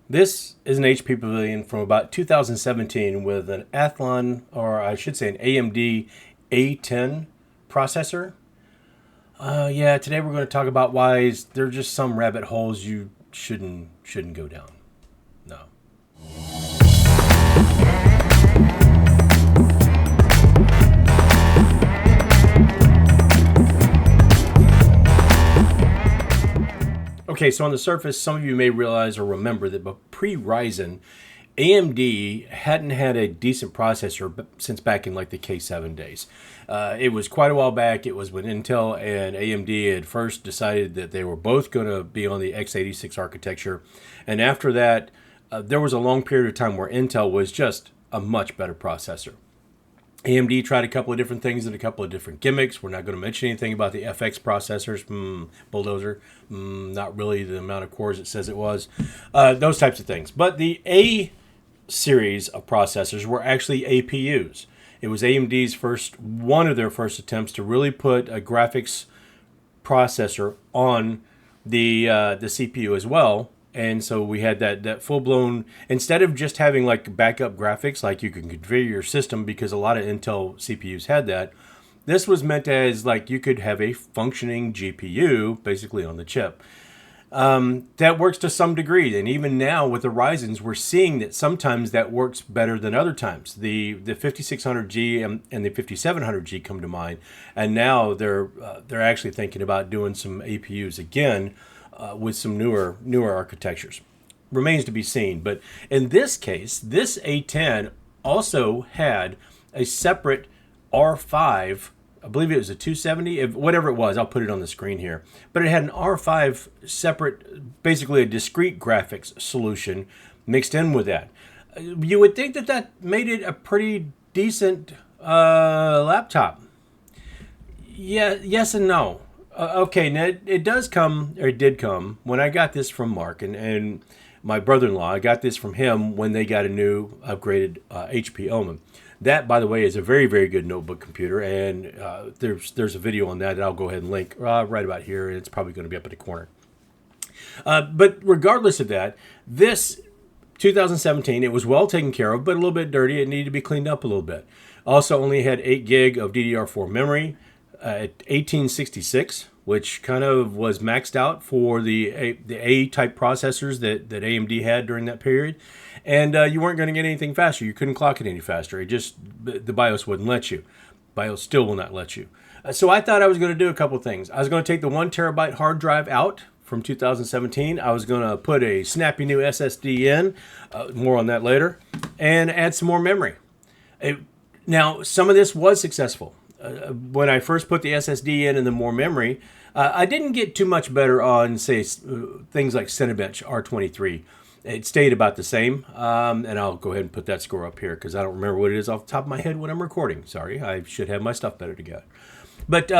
This is an HP Pavilion from about 2017 with an A10, or I should say an AMD A10 processor. Yeah, today we're going to talk about why there are just some rabbit holes you shouldn't go down. No. Okay, so on the surface, some of you may realize or remember that pre-Ryzen, AMD hadn't had a decent processor since back in like the K7 days. It was quite a while back. It was when Intel and AMD had first decided that they were both going to be on the x86 architecture. And after that, there was a long period of time where Intel was just a much better processor. AMD tried a couple of different things and a couple of different gimmicks. We're not going to mention anything about the FX processors. Bulldozer. Not really the amount of cores it says it was. Those types of things. But the A series of processors were actually APUs. It was AMD's one of their first attempts to really put a graphics processor on the CPU as well. And so we had that full-blown, instead of just having like backup graphics, like you can configure your system, because a lot of Intel CPUs had that, this was meant as like you could have a functioning GPU basically on the chip. That works to some degree. And even now with the Ryzens, we're seeing that sometimes that works better than other times. The 5600G and the 5700G come to mind. And now they're actually thinking about doing some APUs again, with some newer architectures. Remains to be seen. But in this case, this A10 also had a separate R5. I believe it was a 270, whatever it was. I'll put it on the screen here. But it had an R5 separate, basically a discrete graphics solution mixed in with that. You would think that made it a pretty decent laptop. Yeah, yes and no. Okay, now it did come when I got this from Mark and my brother-in-law. I got this from him when they got a new upgraded HP Omen. That, by the way, is a very, very good notebook computer, and there's a video on that I'll go ahead and link right about here, and it's probably going to be up in the corner. But regardless of that, this 2017, it was well taken care of, but a little bit dirty. It needed to be cleaned up a little bit. Also only had 8 gig of DDR4 memory at 1866, which kind of was maxed out for the A-type processors that AMD had during that period. And you weren't going to get anything faster. You couldn't clock it any faster. The BIOS wouldn't let you. BIOS still will not let you. So I thought I was going to do a couple things. I was going to take the 1 terabyte hard drive out from 2017. I was going to put a snappy new SSD in, more on that later, and add some more memory. Now, some of this was successful. When I first put the SSD in and the more memory, I didn't get too much better on, say, things like Cinebench R23. It stayed about the same, and I'll go ahead and put that score up here because I don't remember what it is off the top of my head when I'm recording. Sorry, I should have my stuff better together. But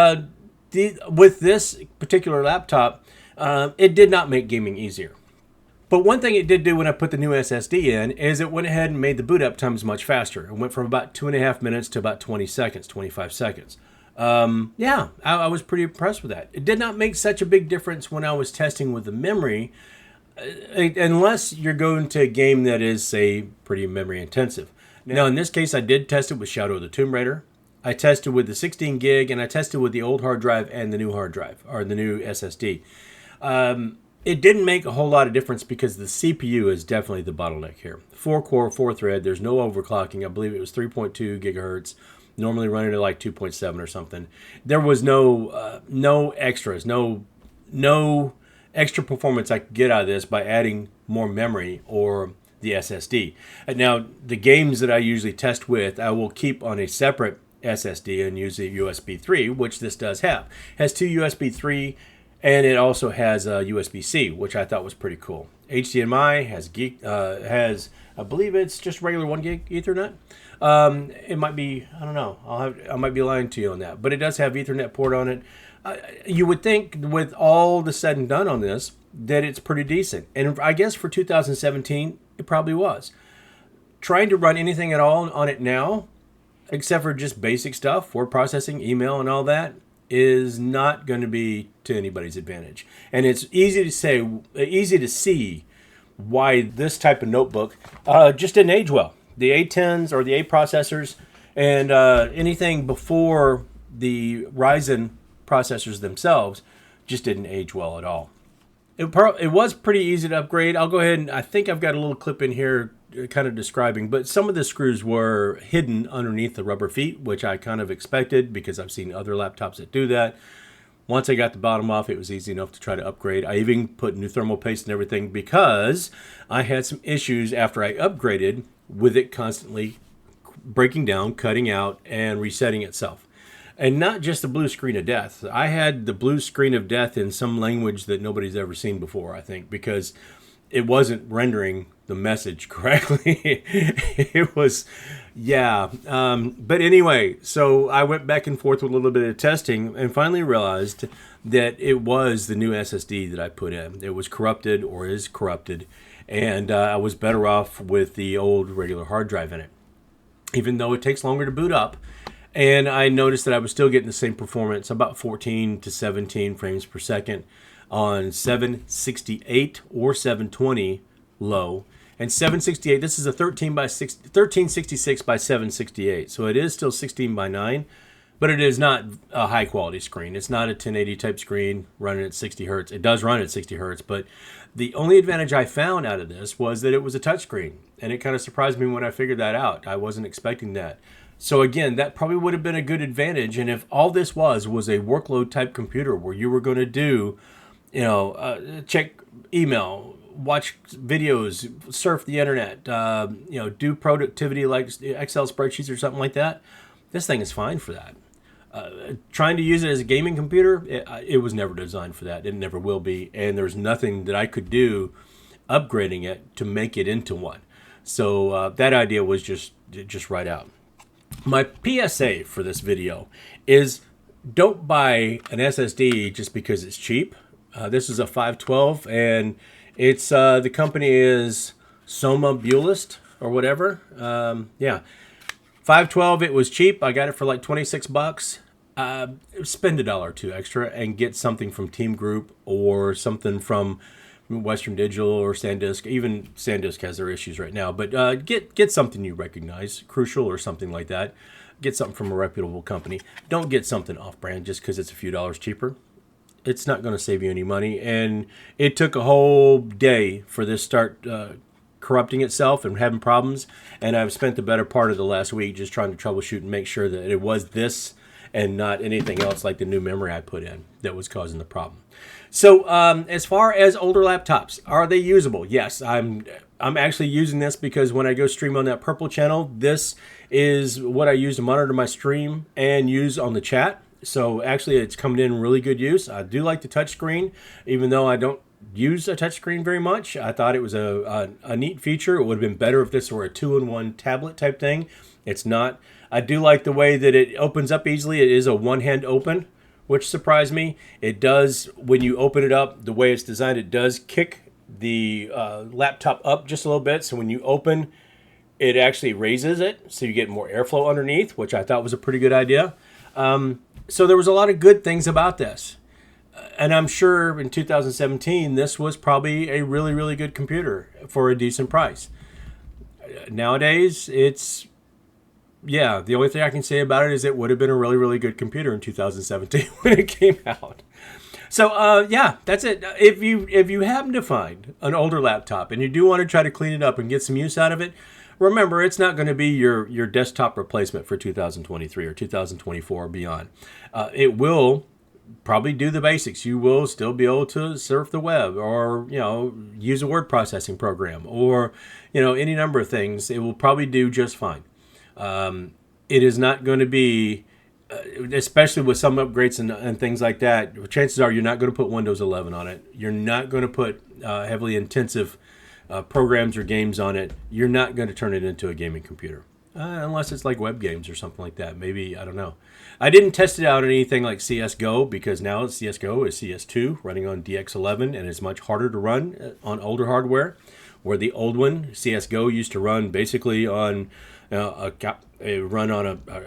with this particular laptop, it did not make gaming easier. But one thing it did do when I put the new SSD in is it went ahead and made the boot up times much faster. It went from about 2.5 minutes to about 20 seconds, 25 seconds. Yeah, I was pretty impressed with that. It did not make such a big difference when I was testing with the memory, unless you're going to a game that is, say, pretty memory intensive. Now, in this case, I did test it with Shadow of the Tomb Raider. I tested with the 16 gig, and I tested with the old hard drive and the new hard drive, or the new SSD. It didn't make a whole lot of difference because the CPU is definitely the bottleneck here. 4-core, 4-thread, there's no overclocking. I believe it was 3.2 gigahertz, normally running at like 2.7 or something. There was no extras, no extra performance I could get out of this by adding more memory or the SSD. And now, the games that I usually test with, I will keep on a separate SSD and use a USB 3, which this does have. It has 2 USB 3, and it also has a USB-C, which I thought was pretty cool. HDMI has I believe it's just regular 1 gig Ethernet. It might be, I don't know. I might be lying to you on that, but it does have Ethernet port on it. You would think with all the said and done on this that it's pretty decent, and I guess for 2017 it probably was. Trying to run anything at all on it now, except for just basic stuff, word processing, email, and all that, is not going to be to anybody's advantage. And it's easy to see why this type of notebook just didn't age well. The A10s or the A processors and anything before the Ryzen processors themselves just didn't age well at all. It was pretty easy to upgrade. I'll go ahead and I think I've got a little clip in here kind of describing, but some of the screws were hidden underneath the rubber feet, which I kind of expected because I've seen other laptops that do that. Once I got the bottom off, it was easy enough to try to upgrade. I even put new thermal paste and everything because I had some issues after I upgraded with it constantly breaking down, cutting out, and resetting itself. And not just the blue screen of death. I had the blue screen of death in some language that nobody's ever seen before, I think, because it wasn't rendering the message correctly. It was, yeah. But anyway, so I went back and forth with a little bit of testing and finally realized that it was the new SSD that I put in. It was corrupted or is corrupted, and I was better off with the old regular hard drive in it, even though it takes longer to boot up. And I noticed that I was still getting the same performance, about 14 to 17 frames per second on 768 or 720 low. And 768, this is a 1366 by 768. So it is still 16 by 9, but it is not a high quality screen. It's not a 1080 type screen running at 60 hertz. It does run at 60 hertz, but the only advantage I found out of this was that it was a touchscreen. And it kind of surprised me when I figured that out. I wasn't expecting that. So again, that probably would have been a good advantage. And if all this was a workload type computer where you were going to do, check email, watch videos, surf the internet, do productivity like Excel spreadsheets or something like that, this thing is fine for that. Trying to use it as a gaming computer, it was never designed for that. It never will be. And there's nothing that I could do upgrading it to make it into one. So that idea was just right out. My PSA for this video is don't buy an SSD just because it's cheap. This is a 512 and it's the company is Soma Bulist or whatever. 512, it was cheap. I got it for like 26 bucks. Spend $1 or $2 extra and get something from Team Group or something from Western Digital or SanDisk. Even SanDisk has their issues right now, but get something you recognize, Crucial or something like that. Get something from a reputable company. Don't get something off-brand just because it's a few dollars cheaper. It's not going to save you any money, and it took a whole day for this start corrupting itself and having problems, and I've spent the better part of the last week just trying to troubleshoot and make sure that it was this and not anything else like the new memory I put in that was causing the problem. So as far as older laptops, are they usable? Yes, I'm actually using this because when I go stream on that purple channel, this is what I use to monitor my stream and use on the chat. So actually it's coming in really good use. I do like the touchscreen, even though I don't use a touchscreen very much. I thought it was a neat feature. It would have been better if this were a 2-in-1 tablet type thing. It's not. I do like the way that it opens up easily. It is a one-hand open, which surprised me. It does, when you open it up, the way it's designed, it does kick the laptop up just a little bit. So when you open, it actually raises it, so you get more airflow underneath, which I thought was a pretty good idea. So there was a lot of good things about this. And I'm sure in 2017, this was probably a really, really good computer for a decent price. Nowadays, the only thing I can say about it is it would have been a really, really good computer in 2017 when it came out. So, that's it. If you happen to find an older laptop and you do want to try to clean it up and get some use out of it, remember, it's not going to be your desktop replacement for 2023 or 2024 or beyond. It will probably do the basics. You will still be able to surf the web or, use a word processing program or, any number of things. It will probably do just fine. It is not going to be, especially with some upgrades and things like that, chances are you're not going to put Windows 11 on it. You're not going to put heavily intensive programs or games on it. You're not going to turn it into a gaming computer. Unless it's like web games or something like that. Maybe, I don't know. I didn't test it out on anything like CSGO because now CSGO is CS2 running on DX11 and it's much harder to run on older hardware. Where the old one, CSGO, used to run basically on a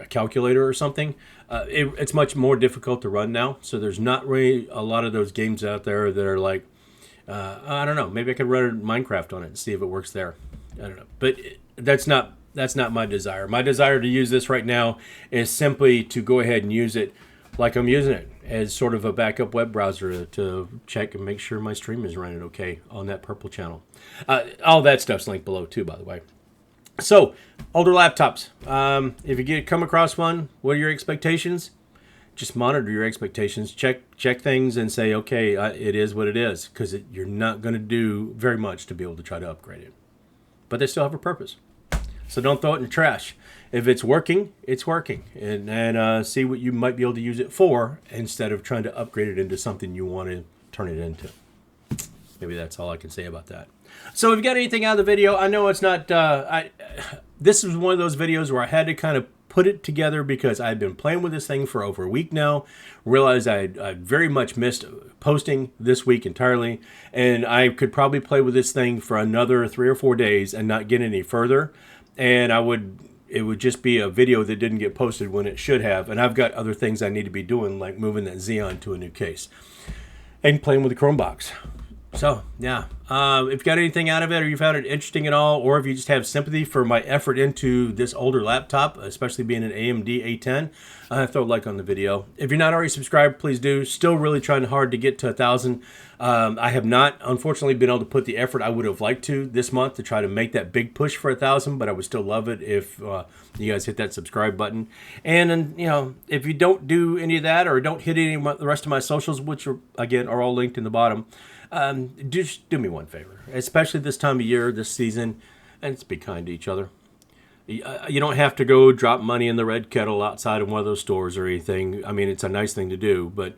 calculator or something. It's much more difficult to run now. So there's not really a lot of those games out there that are like I don't know. Maybe I could run Minecraft on it and see if it works there. I don't know. But that's not my desire. My desire to use this right now is simply to go ahead and use it like I'm using it as sort of a backup web browser to check and make sure my stream is running okay on that purple channel. All that stuff's linked below too, by the way. So, older laptops. If you come across one, what are your expectations? Just monitor your expectations. Check things and say, okay, it is what it is, because you're not going to do very much to be able to try to upgrade it. But they still have a purpose. So don't throw it in the trash. If it's working, it's working. And see what you might be able to use it for instead of trying to upgrade it into something you want to turn it into. Maybe that's all I can say about that. So if you got anything out of the video, I know it's not... this is one of those videos where I had to kind of put it together because I've been playing with this thing for over a week now. Realized I very much missed posting this week entirely, and I could probably play with this thing for another 3 or 4 days and not get any further, and it would just be a video that didn't get posted when it should have, and I've got other things I need to be doing, like moving that Xeon to a new case and playing with the Chromebox. So, yeah, if you got anything out of it or you found it interesting at all, or if you just have sympathy for my effort into this older laptop, especially being an AMD A10, throw a like on the video. If you're not already subscribed, please do. Still really trying hard to get to 1,000. I have not, unfortunately, been able to put the effort I would have liked to this month to try to make that big push for 1,000, but I would still love it if you guys hit that subscribe button. And, you know, if you don't do any of that or don't hit any of the rest of my socials, which, again, are all linked in the bottom, just do me one favor, especially this time of year, this season, and let's be kind to each other. You don't have to go drop money in the red kettle outside of one of those stores or anything. I mean, it's a nice thing to do, but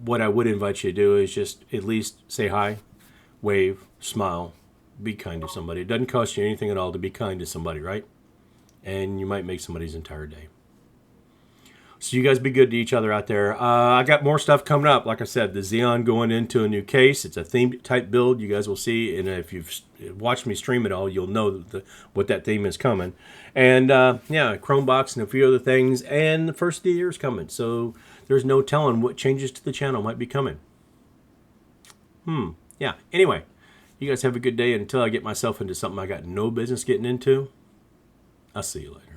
what I would invite you to do is just at least say hi, wave, smile, be kind to somebody. It doesn't cost you anything at all to be kind to somebody, right? And you might make somebody's entire day. So you guys be good to each other out there. I got more stuff coming up. Like I said, the Xeon going into a new case. It's a theme type build. You guys will see. And if you've watched me stream it all, you'll know what that theme is coming. And yeah, Chromebox and a few other things. And the first of the year is coming. So there's no telling what changes to the channel might be coming. Yeah. Anyway, you guys have a good day. Until I get myself into something I got no business getting into, I'll see you later.